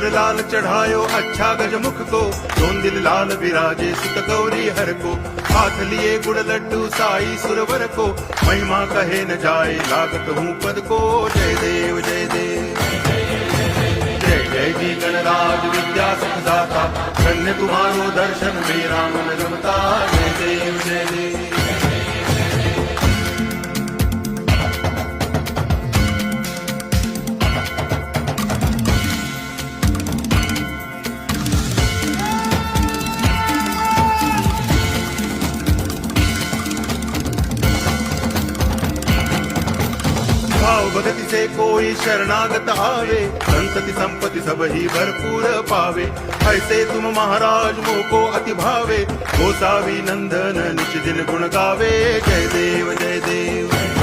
सिंदूर लाल चढ़ायो अच्छा गजमुख को, दोन दिल लाल विराजे सुत गौरी हर को, हाथ लिए गुड़ लड्डू साई सुरवर को, महिमा कहे न जाए लागत हूँ पद को। जय देव जय देव जय जय जी गणराज विद्या सुखदाता, धन्य तुम्हारो दर्शन मेरा मन रमता। जय देव जय देव भाव भगति से कोई शरणागत आवे, संतति संपत्ति सब ही भरपूर पावे। ऐसे तुम महाराज मोको अति भावे, गोसावी नंदन निच दिन गुण गावे। जय देव जय देव